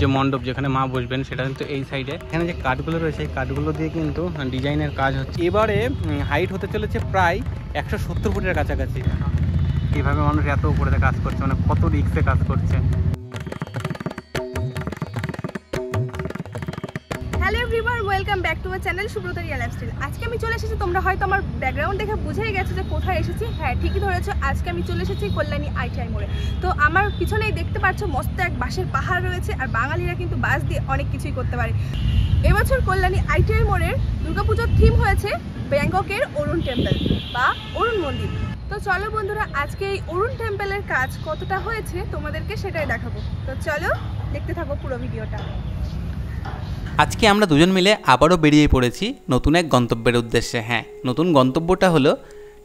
যে মণ্ডপ যেখানে মা বসবেন সেটা কিন্তু এই সাইডে। এখানে যে কাঠগুলো রয়েছে এই কাঠগুলো দিয়ে কিন্তু ডিজাইনের কাজ হচ্ছে। এবারে হাইট হতে চলেছে প্রায় 170 ফুটের কাছাকাছি। এইভাবে মানুষ এত উপরে কাজ করছে, মানে কত রিস্কে কাজ করছে। Hello everyone, welcome back to my channel Subrata Riya lifestyle. আজকে আমি চলে এসেছি, তোমরা হয়তো আমার ব্যাকগ্রাউন্ড দেখে বুঝেই গেছো যে কোথায় এসেছি। হ্যাঁ, ঠিকই ধরেছো, আজকে আমি চলে এসেছি কল্যাণী আইটিআই মোড়ে। তো আমার পিছনেই দেখতে পাচ্ছ মস্ত এক বাঁশের পাহাড় রয়েছে, আর বাঙালিরা কিন্তু বাঁশ দিয়ে অনেক কিছুই করতে পারে। এবছর কল্যাণী আইটিআই মোড়ের দুর্গাপুজোর থিম হয়েছে ব্যাংককের অরুণ টেম্পল বা অরুণ মন্দির। তো চলো বন্ধুরা, আজকে এই অরুণ টেম্পলের কাজ কতটা হয়েছে তোমাদেরকে সেটাই দেখাবো। তো চলো দেখতে থাকো পুরো ভিডিওটা। আজকে আমরা দুজন মিলে আবারও বেরিয়ে পড়েছি নতুন এক গন্তব্যের উদ্দেশ্যে। হ্যাঁ, নতুন গন্তব্যটা হলো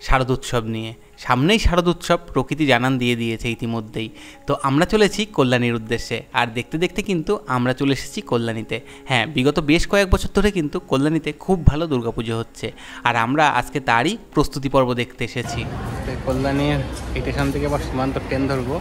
শারদোৎসব নিয়ে। সামনেই শারদোৎসব, প্রকৃতি জানান দিয়ে দিয়েছে ইতিমধ্যেই। তো আমরা চলেছি কল্যাণীর উদ্দেশ্যে, আর দেখতে দেখতে কিন্তু আমরা চলে এসেছি কল্যাণীতে। হ্যাঁ, বিগত বেশ কয়েক বছর ধরে কিন্তু কল্যাণীতে খুব ভালো দুর্গাপুজো হচ্ছে, আর আমরা আজকে তারই প্রস্তুতি পর্ব দেখতে এসেছি। কল্যাণীর স্টেশন থেকে আবার সীমান্ত ট্রেন ধরবো,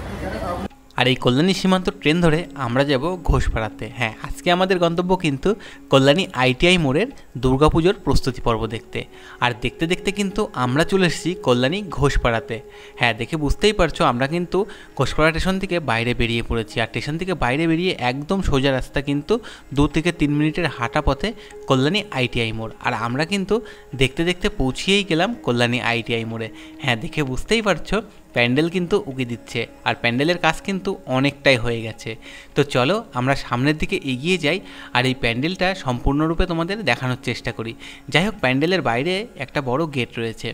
আর এই কল্যাণী সীমান্ত ট্রেন ধরে আমরা যাব ঘোষপাড়াতে। হ্যাঁ, আজকে আমাদের গন্তব্য কিন্তু কল্যাণী আইটিআই মোড়ের দুর্গাপুজোর প্রস্তুতি পর্ব দেখতে। আর দেখতে দেখতে কিন্তু আমরা চলে এসেছি কল্যাণী ঘোষপাড়াতে। হ্যাঁ, দেখে বুঝতেই পারছো আমরা কিন্তু ঘোষপাড়া স্টেশন থেকে বাইরে বেরিয়ে পড়েছি। আর স্টেশন থেকে বাইরে বেরিয়ে একদম সোজা রাস্তা, কিন্তু 2 থেকে 3 মিনিটের হাঁটা পথে কল্যাণী আইটিআই মোড়। আর আমরা কিন্তু দেখতে দেখতে পৌঁছিয়েই গেলাম কল্যাণী আইটিআই মোড়ে। হ্যাঁ, দেখে বুঝতেই পারছো প্যান্ডেল কিন্তু উকি দিচ্ছে, আর প্যান্ডেলের কাজ কিন্তু অনেকটাই হয়ে গেছে। তো চলো আমরা সামনের দিকে এগিয়ে যাই, আর এই প্যান্ডেলটা সম্পূর্ণরূপে তোমাদের দেখানোর চেষ্টা করি। যাই হোক, প্যান্ডেলের বাইরে একটা বড় গেট রয়েছে,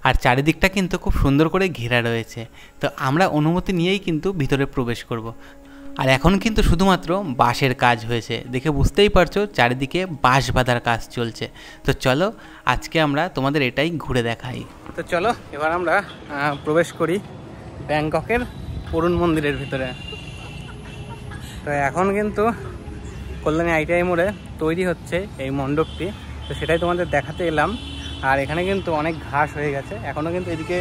আর চারিদিকটা কিন্তু খুব সুন্দর করে ঘেরা রয়েছে। তো আমরা অনুমতি নিয়েই কিন্তু ভিতরে প্রবেশ করব। আর এখন কিন্তু শুধুমাত্র বাঁশের কাজ হয়েছে, দেখে বুঝতেই পারছো চারিদিকে বাঁশ বাঁধার কাজ চলছে। তো চলো আজকে আমরা তোমাদের এটাই ঘুরে দেখাই। তো চলো এবার আমরা প্রবেশ করি ব্যাংককের অরুণ মন্দিরের ভিতরে। তো এখন কিন্তু কল্যাণী আইটিআই মোড়ে তৈরি হচ্ছে এই মণ্ডপটি, তো সেটাই তোমাদের দেখাতে এলাম। আর এখানে কিন্তু অনেক ঘাস হয়ে গেছে, এখনও কিন্তু এদিকে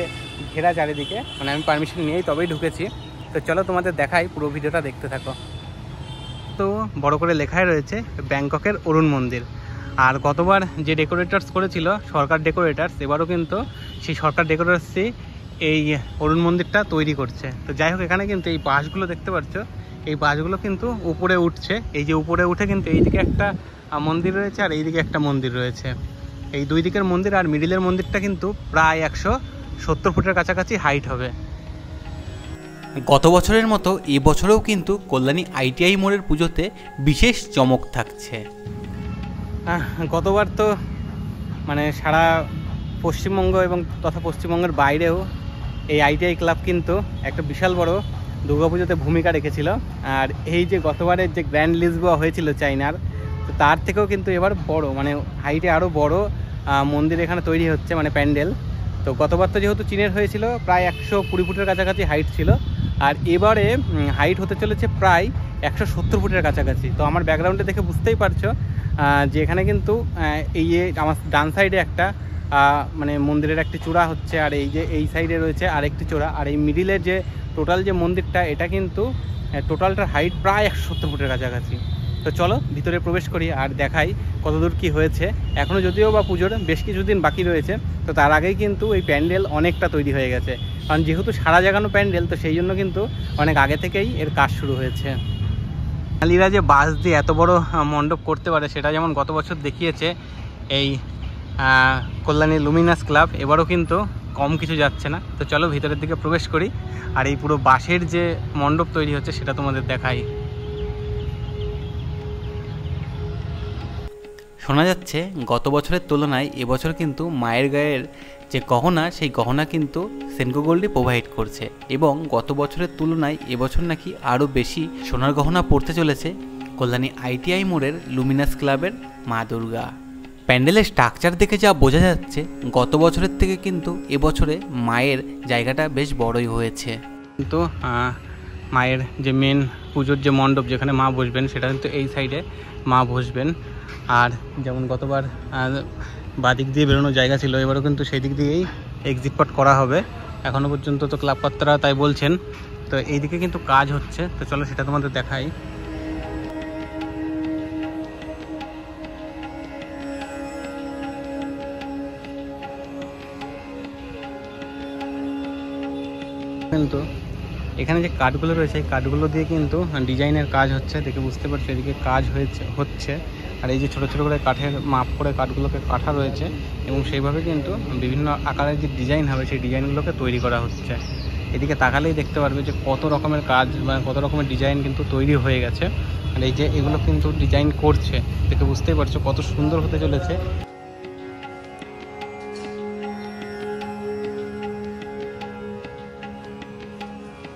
ঘেরা চারিদিকে, মানে আমি পারমিশন নিয়েই তবেই ঢুকেছি। তো চলো তোমাদের দেখাই, পুরো ভিডিওটা দেখতে থাকো। তো বড় করে লেখাই রয়েছে ব্যাংককের অরুণ মন্দির। আর গতবার যে ডেকোরেটার্স করেছিল সরকার ডেকোরেটার্স, এবারও কিন্তু সেই সরকার ডেকোরেটার্সই এই অরুণ মন্দিরটা তৈরি করছে। তো যাই হোক, এখানে কিন্তু এই বাঁশগুলো দেখতে পাচ্ছ, এই বাঁশগুলো কিন্তু উপরে উঠছে। এই যে উপরে উঠে কিন্তু এইদিকে একটা মন্দির রয়েছে, আর এইদিকে একটা মন্দির রয়েছে। এই দুই দিকের মন্দির আর মিডিলের মন্দিরটা কিন্তু প্রায় 170 ফুটের কাছাকাছি হাইট হবে। গত বছরের মতো এবছরেও কিন্তু কল্যাণী আইটিআই মোড়ের পুজোতে বিশেষ চমক থাকছে। গতবার তো মানে সারা পশ্চিমবঙ্গ এবং তথা পশ্চিমবঙ্গের বাইরেও এই আইটিআই ক্লাব কিন্তু একটা বিশাল বড় দুর্গাপুজোতে ভূমিকা রেখেছিল। আর এই যে গতবারের যে গ্র্যান্ড লিসবোয়া হয়েছিল চাইনার, তো তার থেকেও কিন্তু এবার বড়, মানে হাইটে আরও বড় মন্দির এখানে তৈরি হচ্ছে, মানে প্যান্ডেল। তো গতবার তো যেহেতু চীনের হয়েছিল প্রায় 120 ফুটের কাছাকাছি হাইট ছিল, আর এবারে হাইট হতে চলেছে প্রায় 170 ফুটের কাছাকাছি। তো আমার ব্যাকগ্রাউন্ডে দেখে বুঝতেই পারছো যে এখানে কিন্তু এই যে আমার ডান সাইডে একটা মানে মন্দিরের একটি চূড়া হচ্ছে, আর এই যে এই সাইডে রয়েছে আরেকটি চূড়া, আর এই মিডিলের যে টোটাল যে মন্দিরটা, এটা কিন্তু টোটালটার হাইট প্রায় 170 ফুটের কাছাকাছি। তো চলো ভিতরে প্রবেশ করি আর দেখাই কতদূর কি হয়েছে। এখনও যদিও বা পুজোর বেশ কিছুদিন বাকি রয়েছে, তো তার আগেই কিন্তু এই প্যান্ডেল অনেকটা তৈরি হয়ে গেছে। কারণ যেহেতু সারা জাগানো প্যান্ডেল, তো সেই জন্য কিন্তু অনেক আগে থেকেই এর কাজ শুরু হয়েছে। বাঙালিরা যে বাঁশ দিয়ে এত বড় মণ্ডপ করতে পারে সেটা যেমন গত বছর দেখিয়েছে এই কল্যাণী লুমিনাস ক্লাব, এবারও কিন্তু কম কিছু যাচ্ছে না। তো চলো ভিতরের দিকে প্রবেশ করি, আর এই পুরো বাঁশের যে মণ্ডপ তৈরি হচ্ছে সেটা তোমাদের দেখাই। শোনা যাচ্ছে গত বছরের তুলনায় এবছর কিন্তু মায়ের গায়ের যে গহনা, সেই গহনা কিন্তু সেনকো গোল্ডই প্রোভাইড করছে, এবং গত বছরের তুলনায় এবছর নাকি আরও বেশি সোনার গহনা পড়তে চলেছে কল্যাণী আইটিআই মোড়ের লুমিনাস ক্লাবের মা দুর্গা। প্যান্ডেলের স্ট্রাকচার দেখে যা বোঝা যাচ্ছে, গত বছরের থেকে কিন্তু এবছরে মায়ের জায়গাটা বেশ বড়ই হয়েছে। কিন্তু মায়ের যে মেন পুজোর যে মণ্ডপ যেখানে মা বসবেন সেটা কিন্তু এই সাইডে মা বসবেন। আর যেমন গতবার বাদিক দিয়ে বেরোনোর জায়গা ছিল, এবারও কিন্তু সেই দিক দিয়েই এক্সিট পথ করা হবে। এখনও পর্যন্ত তো ক্লাব কর্তারা তাই বলছেন। তো এইদিকে কিন্তু কাজ হচ্ছে, তো চলো সেটা তোমাদের দেখাই। কিন্তু এখানে যে কাঠগুলো রয়েছে এই কাঠগুলো দিয়ে কিন্তু ডিজাইনের কাজ হচ্ছে, দেখে বুঝতে পারছো এদিকে কাজ হচ্ছে। আর এই যে ছোটো ছোটো করে কাঠের মাপ করে কাঠগুলোকে কাটা রয়েছে এবং সেইভাবে কিন্তু বিভিন্ন আকারের যে ডিজাইন হবে সেই ডিজাইনগুলোকে তৈরি করা হচ্ছে। এদিকে তাকালেই দেখতে পারবে যে কত রকমের কাজ মানে কত রকমের ডিজাইন কিন্তু তৈরি হয়ে গেছে। আর এই যে এগুলো কিন্তু ডিজাইন করছে, দেখে বুঝতেই পারছো কত সুন্দর হতে চলেছে।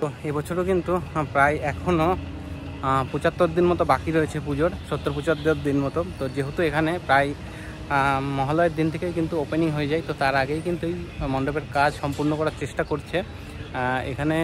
তো এবছরও কিন্তু প্রায় এখনও 75 দিন মতো বাকি রয়েছে পুজোর, 70-75 দিন মতো। তো যেহেতু এখানে প্রায় মহালয়ের দিন থেকে কিন্তু ওপেনিং হয়ে যায়, তো তার আগেই কিন্তু এই মণ্ডপের কাজ সম্পূর্ণ করার চেষ্টা করছে। এখানে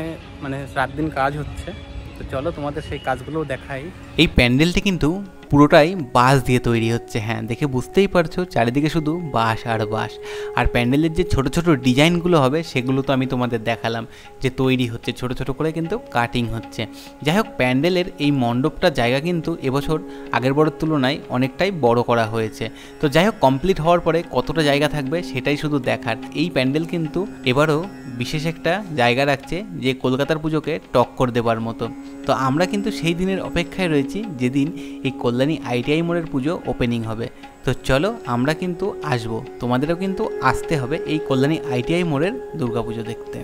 মানে 7 দিন কাজ হচ্ছে। তো চলো তোমাদের সেই কাজগুলোও দেখাই। এই প্যান্ডেলটি কিন্তু পুরোটাই বাঁশ দিয়ে তৈরি হচ্ছে। হ্যাঁ, দেখে বুঝতেই পারছো চারিদিকে শুধু বাঁশ আর বাঁশ। আর প্যান্ডেলের যে ছোট ছোট ডিজাইনগুলো হবে সেগুলো তো আমি তোমাদের দেখালাম যে তৈরি হচ্ছে, ছোট ছোট করে কিন্তু কাটিং হচ্ছে। যাই হোক, প্যান্ডেলের এই মণ্ডপটার জায়গা কিন্তু এবছর আগের বছরের তুলনায় অনেকটাই বড় করা হয়েছে। তো যাই হোক, কমপ্লিট হওয়ার পরে কতটা জায়গা থাকবে সেটাই শুধু দেখার। এই প্যান্ডেল কিন্তু এবারও বিশেষ একটা জায়গা রাখছে যে কলকাতার পুজোকে টক্কর দেবার মতো। তো আমরা কিন্তু সেই দিনের অপেক্ষায় রয়েছি যেদিন এই কল্যাণী ITI মোড়ের পুজো ওপেনিং হবে। তো চলো আমরা কিন্তু আসবো, তোমাদেরও কিন্তু আসতে হবে এই কল্যাণী ITI মোড়ের দুর্গাপুজো দেখতে।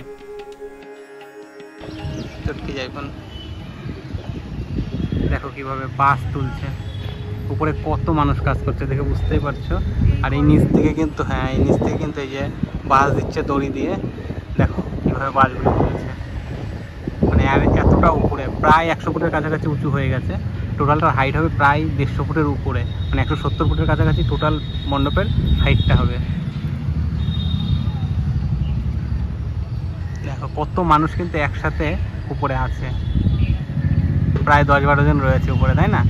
দেখো কিভাবে বাঁশ তুলছে, উপরে কত মানুষ কাজ করছে দেখে বুঝতেই পারছো। আর এই নিচ থেকে কিন্তু এই যে বাঁশ দিচ্ছে দড়ি দিয়ে, দেখো কিভাবে বাঁশগুলো তুলছে। মানে আর এতটা উপরে প্রায় 100 ফুটের কাছাকাছি উঁচু হয়ে গেছে। টোটালটার হাইট হবে প্রায় 150 ফুটের উপরে, মানে 170 ফুটের কাছাকাছি টোটাল মণ্ডপের হাইটটা হবে। দেখো কত মানুষ কিন্তু একসাথে উপরে আছে, প্রায় 10-12 জন রয়েছে উপরে, তাই না?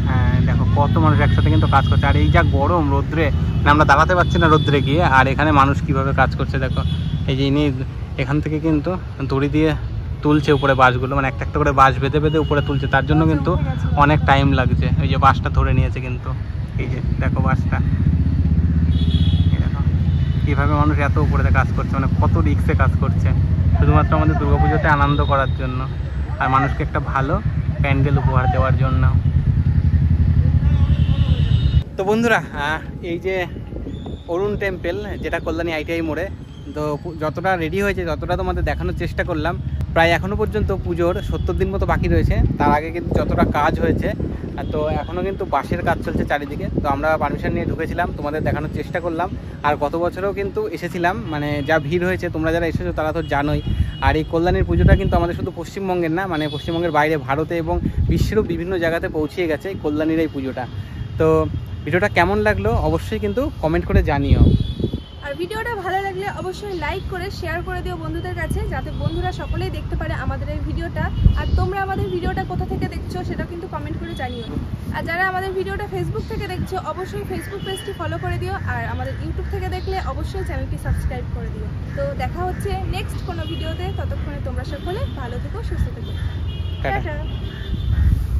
হ্যাঁ, দেখো কত মানুষ একসাথে কিন্তু কাজ করছে। আর এই যা গরম রোদ্রে, মানে আমরা দাঁড়াতে পারছি না রোদ্রে গিয়ে। আর এখানে মানুষ কিভাবে কাজ করছে দেখো, এই যে ইনি এখান থেকে কিন্তু দড়ি দিয়ে তুলছে উপরে বাঁশগুলো, মানে একটা একটা করে বাঁশ বেঁধে বেঁধে উপরে তুলছে। তার জন্য কিন্তু অনেক টাইম লাগছে। এই যে বাঁশটা ধরে নিয়েছে কিন্তু, এই যে দেখো বাঁশটা, এই দেখো কীভাবে মানুষ এত উপরেতে কাজ করছে, মানে কত রিক্সে কাজ করছে শুধুমাত্র আমাদের দুর্গাপুজোতে আনন্দ করার জন্য আর মানুষকে একটা ভালো প্যান্ডেল উপহার দেওয়ার জন্য। তো বন্ধুরা, এই যে অরুণ টেম্পল যেটা কল্যাণী ITI মোড়ে, তো যতটা রেডি হয়েছে ততটা তোমাদের দেখানোর চেষ্টা করলাম। প্রায় এখনও পর্যন্ত পুজোর 70 দিন মতো বাকি রয়েছে। তার আগে কিন্তু যতটা কাজ হয়েছে, তো এখনও কিন্তু বাঁশের কাজ চলছে চারিদিকে। তো আমরা পারমিশন নিয়ে ঢুকেছিলাম, তোমাদের দেখানোর চেষ্টা করলাম। আর গত বছরেও কিন্তু এসেছিলাম, মানে যা ভিড় হয়েছে তোমরা যারা এসেছো তারা তো জানোই। আর এই কল্যাণীর পুজোটা কিন্তু আমাদের শুধু পশ্চিমবঙ্গের না, মানে পশ্চিমবঙ্গের বাইরে ভারতে এবং বিশ্বেরও বিভিন্ন জায়গাতে পৌঁছিয়ে গেছে এই কল্যাণীর এই পুজোটা। তো ভিডিওটা কেমন লাগলো অবশ্যই কিন্তু কমেন্ট করে জানিও। আর ভিডিওটা ভালো লাগলে অবশ্যই লাইক করে শেয়ার করে দিও বন্ধুদের কাছে, যাতে বন্ধুরা সকলেই দেখতে পারে আমাদের এই ভিডিওটা। আর তোমরা আমাদের ভিডিওটা কোথা থেকে দেখছো সেটা কিন্তু কমেন্ট করে জানিও। আর যারা আমাদের ভিডিওটা ফেসবুক থেকে দেখছো অবশ্যই ফেসবুক পেজটি ফলো করে দিও। আর আমাদের ইউটিউব থেকে দেখলে অবশ্যই চ্যানেলটি সাবস্ক্রাইব করে দিও। তো দেখা হচ্ছে নেক্সট কোনো ভিডিওতে। ততক্ষণে তোমরা সকলে ভালো থেকো, সুস্থ থেকো। টাটা।